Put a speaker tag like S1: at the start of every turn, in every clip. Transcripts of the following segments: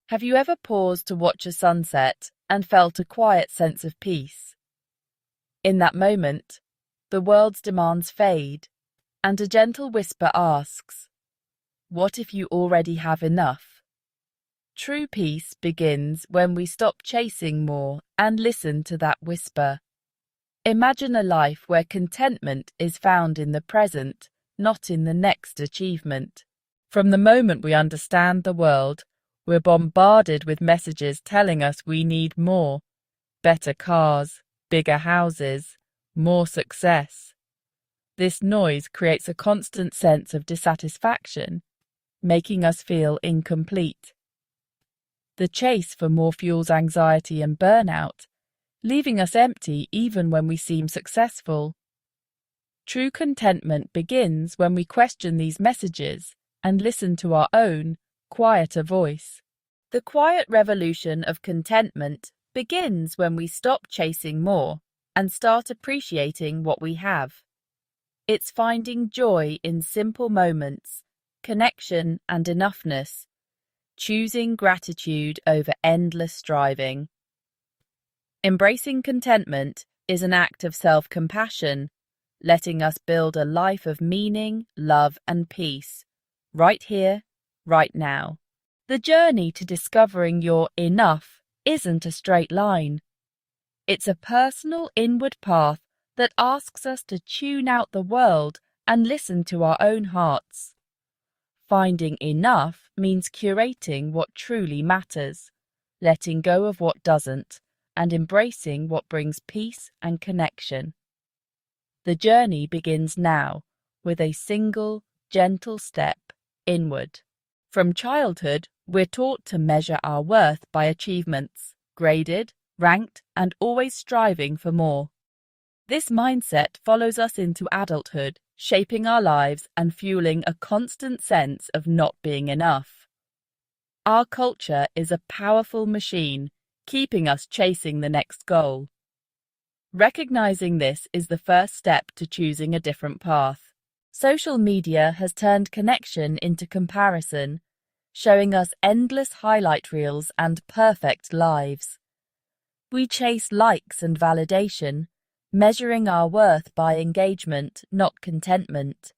S1: Have you ever paused to watch a sunset and felt a quiet sense of peace? In that moment, the world's demands fade, and a gentle whisper asks, "What if you already have enough?" True peace begins when we stop chasing more and listen to that whisper. Imagine a life where contentment is found in the present, not in the next achievement. From the moment we understand the world, we're bombarded with messages telling us we need more. Better cars, bigger houses, more success. This noise creates a constant sense of dissatisfaction, making us feel incomplete. The chase for more fuels anxiety and burnout, leaving us empty even when we seem successful. True contentment begins when we question these messages and listen to our own, quieter voice. The quiet revolution of contentment begins when we stop chasing more and start appreciating what we have. It's finding joy in simple moments, connection and enoughness, choosing gratitude over endless striving. Embracing contentment is an act of self-compassion, letting us build a life of meaning, love and peace, right here, right now. The journey to discovering your enough isn't a straight line. It's a personal inward path that asks us to tune out the world and listen to our own hearts. Finding enough means curating what truly matters, letting go of what doesn't, and embracing what brings peace and connection. The journey begins now with a single, gentle step inward. From childhood, we're taught to measure our worth by achievements, graded, ranked, and always striving for more. This mindset follows us into adulthood, shaping our lives and fueling a constant sense of not being enough. Our culture is a powerful machine, keeping us chasing the next goal. Recognizing this is the first step to choosing a different path. Social media has turned connection into comparison, showing us endless highlight reels and perfect lives. We chase likes and validation, measuring our worth by engagement, not contentment.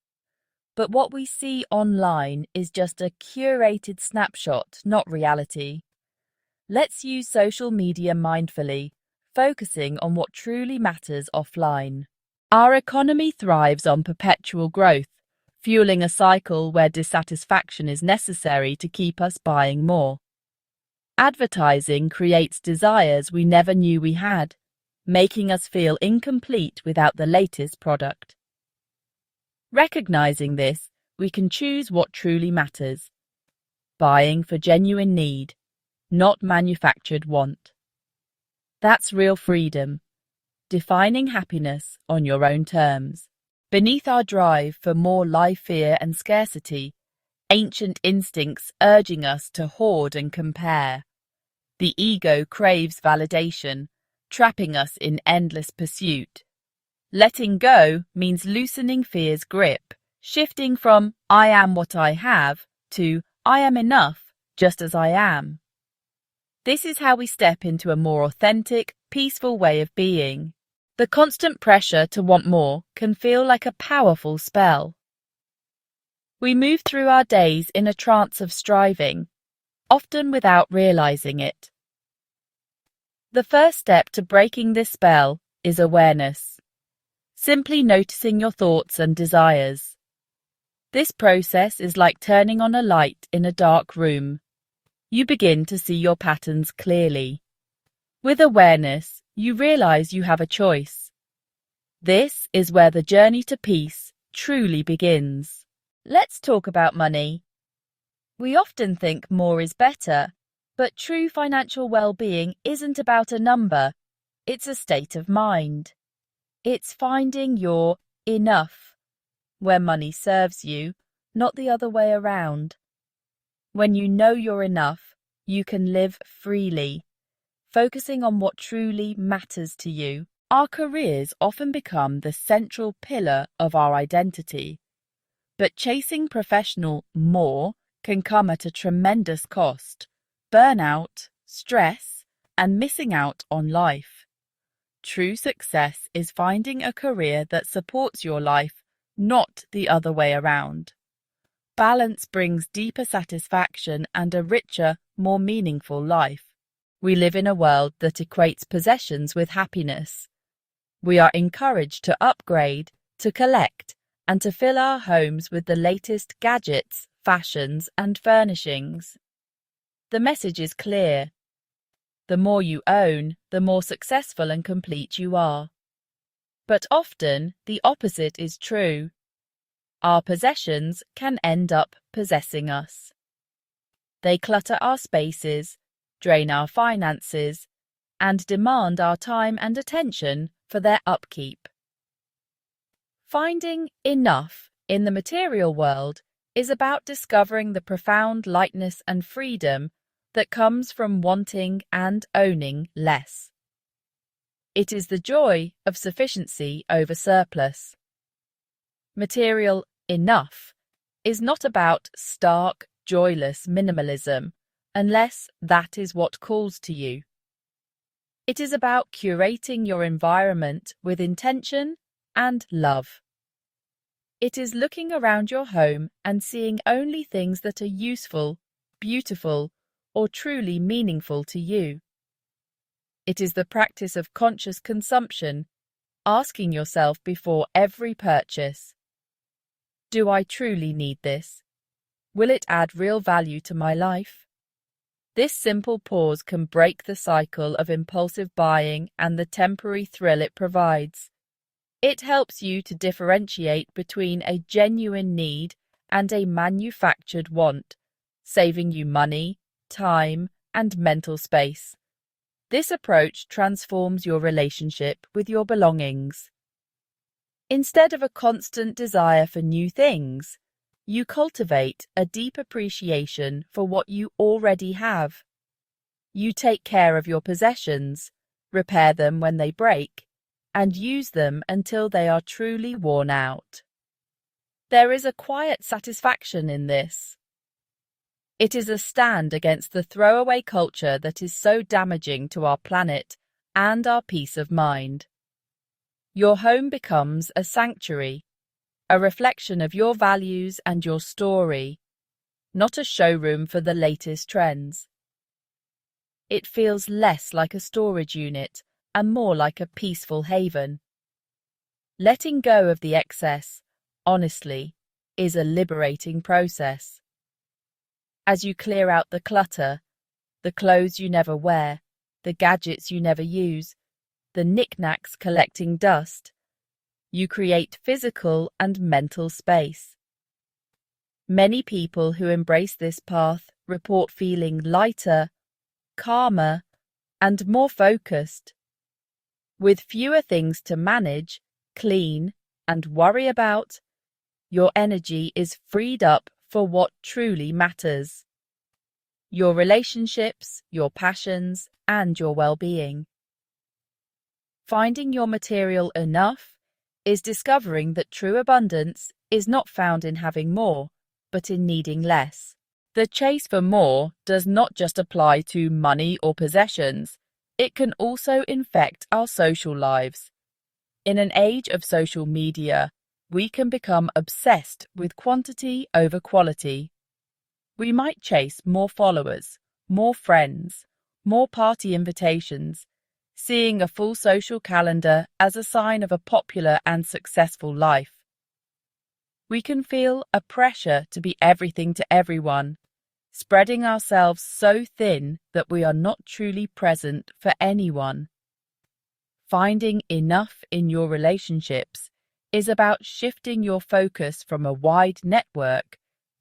S1: But what we see online is just a curated snapshot, not reality. Let's use social media mindfully, focusing on what truly matters offline. Our economy thrives on perpetual growth, fueling a cycle where dissatisfaction is necessary to keep us buying more. Advertising creates desires we never knew we had, making us feel incomplete without the latest product. Recognizing this, we can choose what truly matters, buying for genuine need, not manufactured want. That's real freedom, defining happiness on your own terms. Beneath our drive for more life fear and scarcity, ancient instincts urging us to hoard and compare. The ego craves validation, trapping us in endless pursuit. Letting go means loosening fear's grip, shifting from "I am what I have" to "I am enough just as I am." This is how we step into a more authentic, peaceful way of being. The constant pressure to want more can feel like a powerful spell. We move through our days in a trance of striving, often without realizing it. The first step to breaking this spell is awareness, simply noticing your thoughts and desires. This process is like turning on a light in a dark room. You begin to see your patterns clearly. With awareness, you realize you have a choice. This is where the journey to peace truly begins. Let's talk about money. We often think more is better, but true financial well-being isn't about a number, it's a state of mind. It's finding your enough, where money serves you, not the other way around. When you know you're enough, you can live freely, focusing on what truly matters to you. Our careers often become the central pillar of our identity, but chasing professional more can come at a tremendous cost. burnout, stress, and missing out on life. True success is finding a career that supports your life, not the other way around. Balance brings deeper satisfaction and a richer, more meaningful life. We live in a world that equates possessions with happiness. We are encouraged to upgrade, to collect, and to fill our homes with the latest gadgets, fashions, and furnishings. The message is clear. The more you own, the more successful and complete you are. But often, the opposite is true. Our possessions can end up possessing us. They clutter our spaces, drain our finances, and demand our time and attention for their upkeep. Finding enough in the material world is about discovering the profound lightness and freedom that comes from wanting and owning less. It is the joy of sufficiency over surplus. Material enough is not about stark, joyless minimalism, unless that is what calls to you. It is about curating your environment with intention and love. It is looking around your home and seeing only things that are useful, beautiful, or truly meaningful to you. It is the practice of conscious consumption, asking yourself before every purchase, do I truly need this? Will it add real value to my life? This simple pause can break the cycle of impulsive buying and the temporary thrill it provides. It helps you to differentiate between a genuine need and a manufactured want, saving you money, time, and mental space. This approach transforms your relationship with your belongings. Instead of a constant desire for new things, you cultivate a deep appreciation for what you already have. You take care of your possessions, repair them when they break, and use them until they are truly worn out. There is a quiet satisfaction in this. It is a stand against the throwaway culture that is so damaging to our planet and our peace of mind. Your home becomes a sanctuary, a reflection of your values and your story, not a showroom for the latest trends. It feels less like a storage unit and more like a peaceful haven. Letting go of the excess, honestly, is a liberating process. As you clear out the clutter, the clothes you never wear, the gadgets you never use, the knickknacks collecting dust, you create physical and mental space. Many people who embrace this path report feeling lighter, calmer, and more focused. With fewer things to manage, clean, and worry about, your energy is freed up for what truly matters: your relationships, your passions, and your well-being. Finding your material enough is discovering that true abundance is not found in having more, but in needing less. The chase for more does not just apply to money or possessions, it can also infect our social lives. In an age of social media, we can become obsessed with quantity over quality. We might chase more followers, more friends, more party invitations, seeing a full social calendar as a sign of a popular and successful life. We can feel a pressure to be everything to everyone, spreading ourselves so thin that we are not truly present for anyone. Finding enough in your relationships is about shifting your focus from a wide network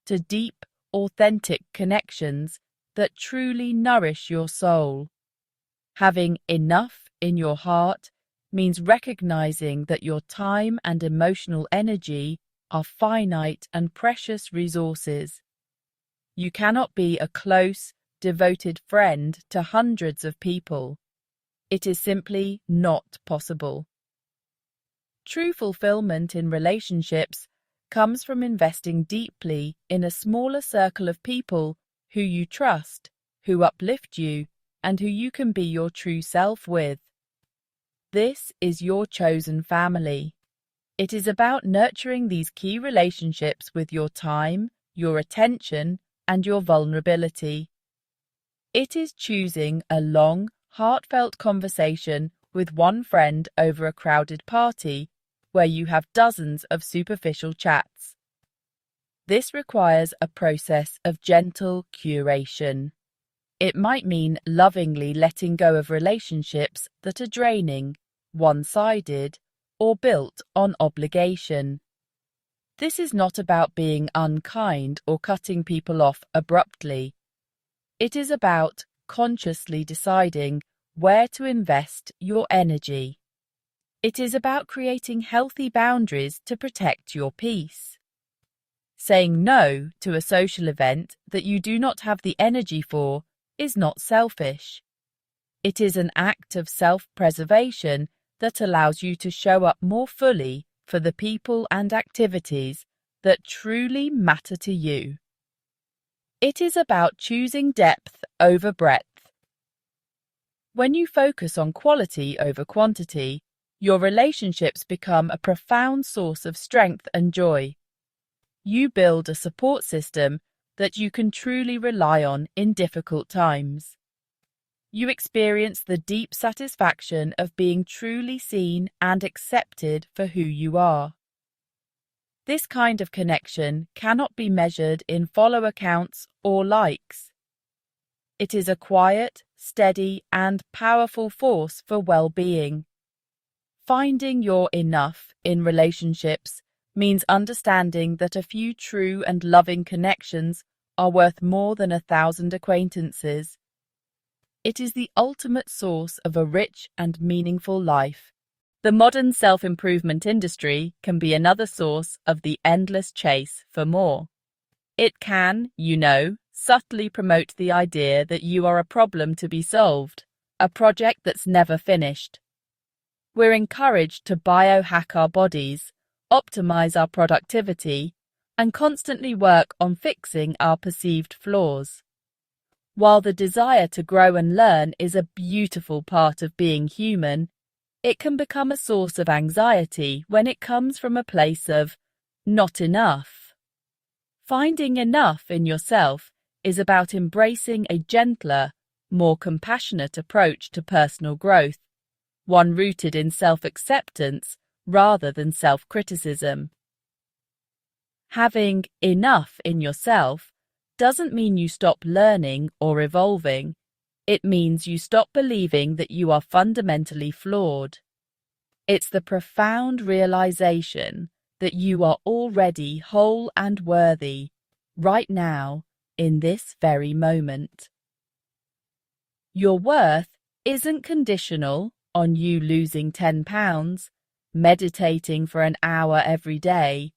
S1: to deep, authentic connections that truly nourish your soul. Having enough in your heart means recognizing that your time and emotional energy are finite and precious resources. You cannot be a close, devoted friend to hundreds of people. It is simply not possible. True fulfillment in relationships comes from investing deeply in a smaller circle of people who you trust, who uplift you, and who you can be your true self with. This is your chosen family. It is about nurturing these key relationships with your time, your attention, and your vulnerability. It is choosing a long, heartfelt conversation with one friend over a crowded party where you have dozens of superficial chats. This requires a process of gentle curation. It might mean lovingly letting go of relationships that are draining, one-sided, or built on obligation. This is not about being unkind or cutting people off abruptly. It is about consciously deciding where to invest your energy. It is about creating healthy boundaries to protect your peace. Saying no to a social event that you do not have the energy for is not selfish. It is an act of self-preservation that allows you to show up more fully for the people and activities that truly matter to you. It is about choosing depth over breadth. When you focus on quality over quantity, your relationships become a profound source of strength and joy. You build a support system that you can truly rely on in difficult times. You experience the deep satisfaction of being truly seen and accepted for who you are. This kind of connection cannot be measured in follow accounts or likes. It is a quiet, steady, and powerful force for well-being. Finding your enough in relationships means understanding that a few true and loving connections are worth more than 1,000 acquaintances. It is the ultimate source of a rich and meaningful life. The modern self-improvement industry can be another source of the endless chase for more. It can, subtly promote the idea that you are a problem to be solved, a project that's never finished. We're encouraged to biohack our bodies, optimize our productivity, and constantly work on fixing our perceived flaws. While the desire to grow and learn is a beautiful part of being human, it can become a source of anxiety when it comes from a place of not enough. Finding enough in yourself is about embracing a gentler, more compassionate approach to personal growth, one rooted in self-acceptance rather than self-criticism. Having enough in yourself doesn't mean you stop learning or evolving. It means you stop believing that you are fundamentally flawed. It's the profound realization that you are already whole and worthy, right now, in this very moment. Your worth isn't conditional on you losing 10 pounds, meditating for an hour every day,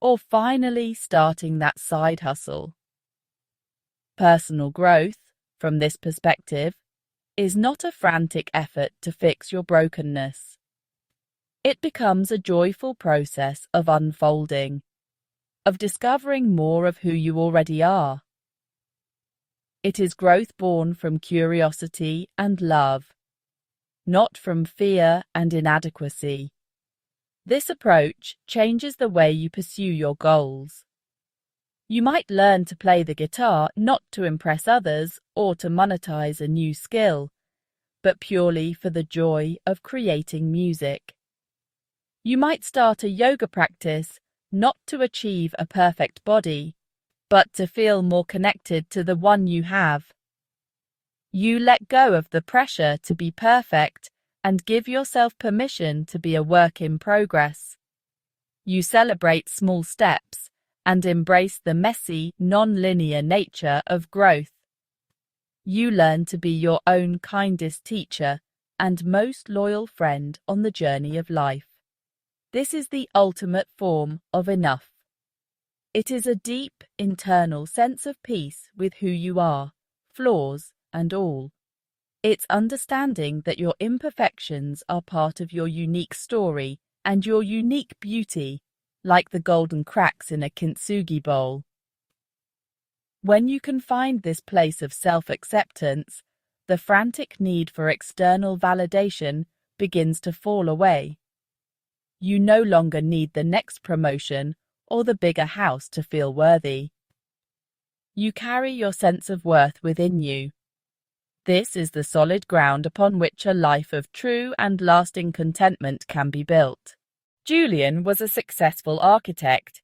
S1: or finally starting that side hustle. Personal growth, from this perspective, is not a frantic effort to fix your brokenness. It becomes a joyful process of unfolding, of discovering more of who you already are. It is growth born from curiosity and love, not from fear and inadequacy. This approach changes the way you pursue your goals. You might learn to play the guitar not to impress others or to monetize a new skill, but purely for the joy of creating music. You might start a yoga practice not to achieve a perfect body, but to feel more connected to the one you have. You let go of the pressure to be perfect and give yourself permission to be a work in progress. You celebrate small steps and embrace the messy, non-linear nature of growth. You learn to be your own kindest teacher and most loyal friend on the journey of life. This is the ultimate form of enough. It is a deep, internal sense of peace with who you are, flaws and all. It's understanding that your imperfections are part of your unique story and your unique beauty, like the golden cracks in a kintsugi bowl. When you can find this place of self-acceptance, the frantic need for external validation begins to fall away. You no longer need the next promotion or the bigger house to feel worthy. You carry your sense of worth within you. This is the solid ground upon which a life of true and lasting contentment can be built. Julian was a successful architect,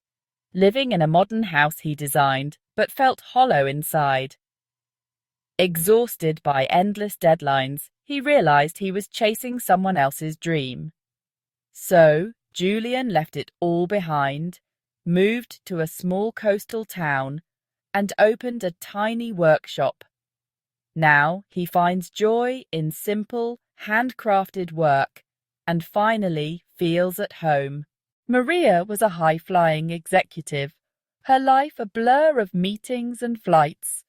S1: living in a modern house he designed, but felt hollow inside. Exhausted by endless deadlines, he realized he was chasing someone else's dream. So, Julian left it all behind, moved to a small coastal town, and opened a tiny workshop. Now he finds joy in simple, handcrafted work, and finally feels at home. Maria was a high-flying executive, her life a blur of meetings and flights.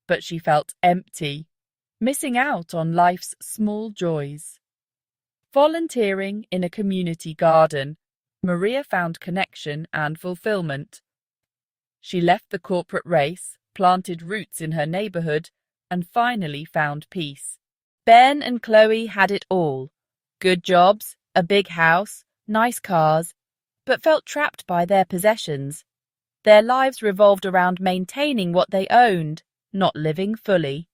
S1: But she felt empty, missing out on life's small joys. Volunteering in a community garden, Maria found connection and fulfillment. She left the corporate race, planted roots in her neighborhood, and finally found peace. Ben and Chloe had it all: good jobs, a big house, nice cars, but felt trapped by their possessions. Their lives revolved around maintaining what they owned, not living fully.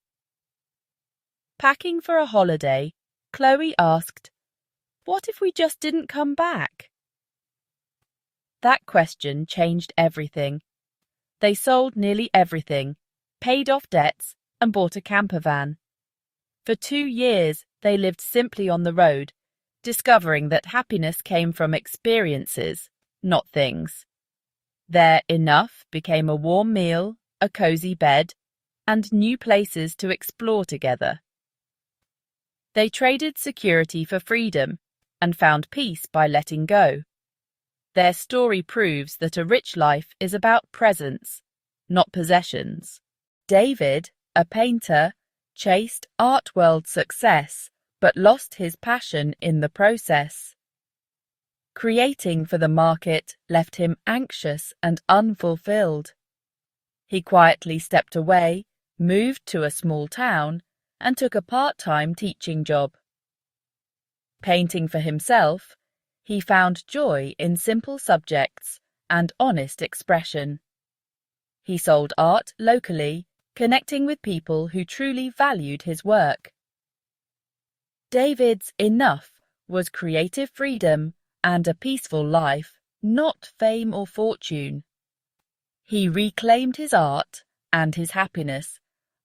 S1: Packing for a holiday, Chloe asked, "What if we just didn't come back?" That question changed everything. They sold nearly everything, paid off debts, and bought a camper van. For 2 years, they lived simply on the road, discovering that happiness came from experiences, not things. Their enough became a warm meal, a cozy bed, and new places to explore together. They traded security for freedom and found peace by letting go. Their story proves that a rich life is about presence, not possessions. David, a painter, chased art world success, but lost his passion in the process. Creating for the market left him anxious and unfulfilled. He quietly stepped away, moved to a small town, and took a part-time teaching job. Painting for himself, he found joy in simple subjects and honest expression. He sold art locally, connecting with people who truly valued his work. David's enough was creative freedom and a peaceful life, not fame or fortune. He reclaimed his art and his happiness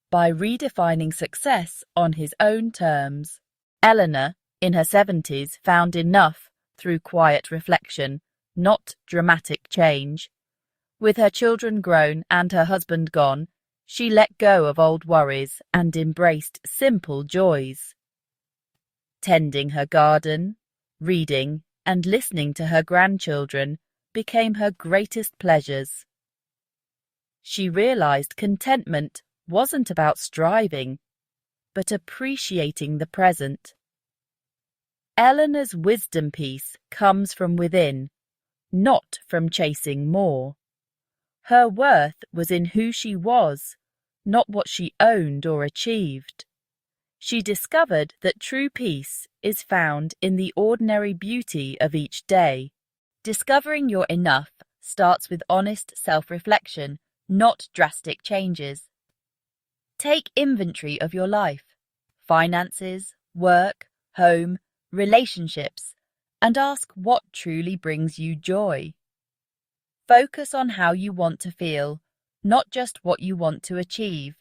S1: by redefining success on his own terms. Eleanor, in her 70s, found enough through quiet reflection, not dramatic change. With her children grown and her husband gone, she let go of old worries and embraced simple joys. Tending her garden, reading, and listening to her grandchildren became her greatest pleasures. She realized contentment wasn't about striving, but appreciating the present. Eleanor's wisdom piece comes from within, not from chasing more. Her worth was in who she was, not what she owned or achieved. She discovered that true peace is found in the ordinary beauty of each day. Discovering your enough starts with honest self-reflection, not drastic changes. Take inventory of your life, finances, work, home, relationships, and ask what truly brings you joy. Focus on how you want to feel, not just what you want to achieve.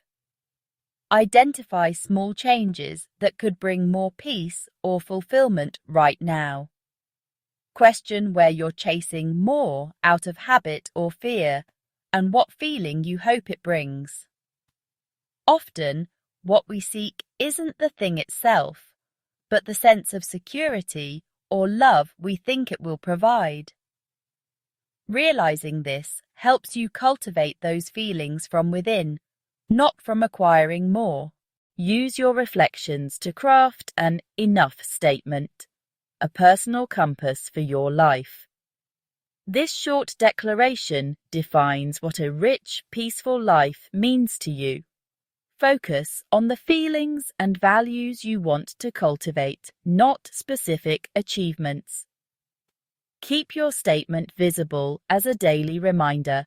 S1: Identify small changes that could bring more peace or fulfillment right now. Question where you're chasing more out of habit or fear, and what feeling you hope it brings. Often, what we seek isn't the thing itself, but the sense of security or love we think it will provide. Realizing this helps you cultivate those feelings from within, not from acquiring more. Use your reflections to craft an enough statement, a personal compass for your life. This short declaration defines what a rich, peaceful life means to you. Focus on the feelings and values you want to cultivate, not specific achievements. Keep your statement visible as a daily reminder.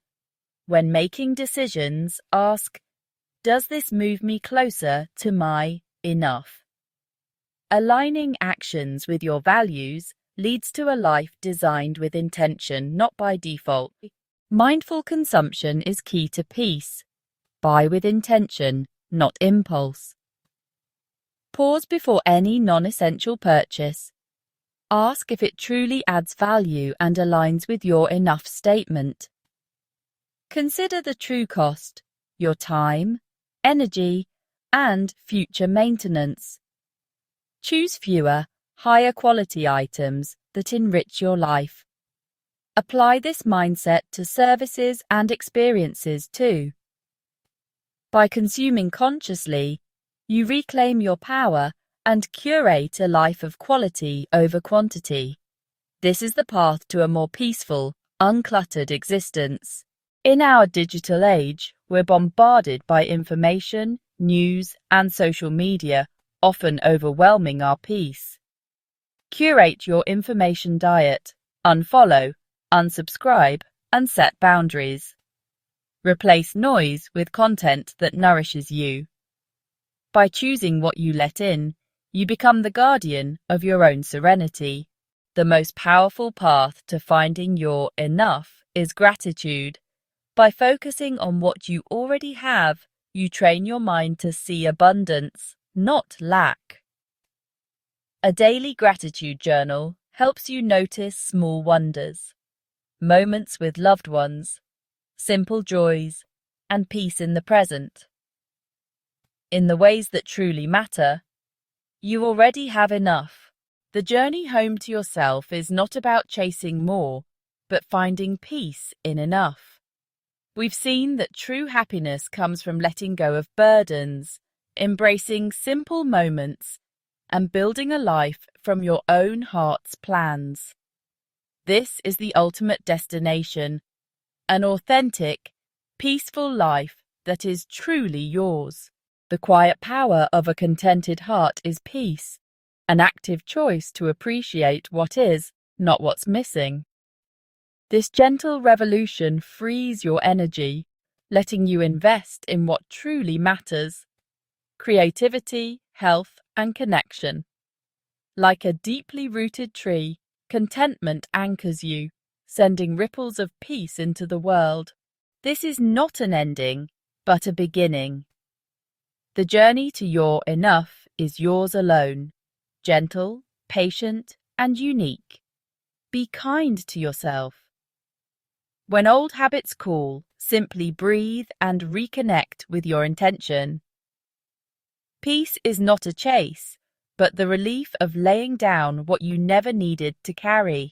S1: When making decisions, ask, does this move me closer to my enough? Aligning actions with your values leads to a life designed with intention, not by default. Mindful consumption is key to peace. Buy with intention, not impulse. Pause before any non-essential purchase. Ask if it truly adds value and aligns with your enough statement. Consider the true cost, your time, energy, and future maintenance. Choose fewer, higher quality items that enrich your life. Apply this mindset to services and experiences too. By consuming consciously, you reclaim your power and curate a life of quality over quantity. This is the path to a more peaceful, uncluttered existence. In our digital age, we're bombarded by information, news, and social media, often overwhelming our peace. Curate your information diet, unfollow, unsubscribe, and set boundaries. Replace noise with content that nourishes you. By choosing what you let in, you become the guardian of your own serenity. The most powerful path to finding your enough is gratitude. By focusing on what you already have, you train your mind to see abundance, not lack. A daily gratitude journal helps you notice small wonders, moments with loved ones, simple joys, and peace in the present. In the ways that truly matter, you already have enough. The journey home to yourself is not about chasing more, but finding peace in enough. We've seen that true happiness comes from letting go of burdens, embracing simple moments, and building a life from your own heart's plans. This is the ultimate destination, an authentic, peaceful life that is truly yours. The quiet power of a contented heart is peace, an active choice to appreciate what is, not what's missing. This gentle revolution frees your energy, letting you invest in what truly matters: creativity, health, and connection. Like a deeply rooted tree, contentment anchors you, sending ripples of peace into the world. This is not an ending, but a beginning. The journey to your enough is yours alone, gentle, patient, and unique. Be kind to yourself. When old habits call, simply breathe and reconnect with your intention. Peace is not a chase, but the relief of laying down what you never needed to carry.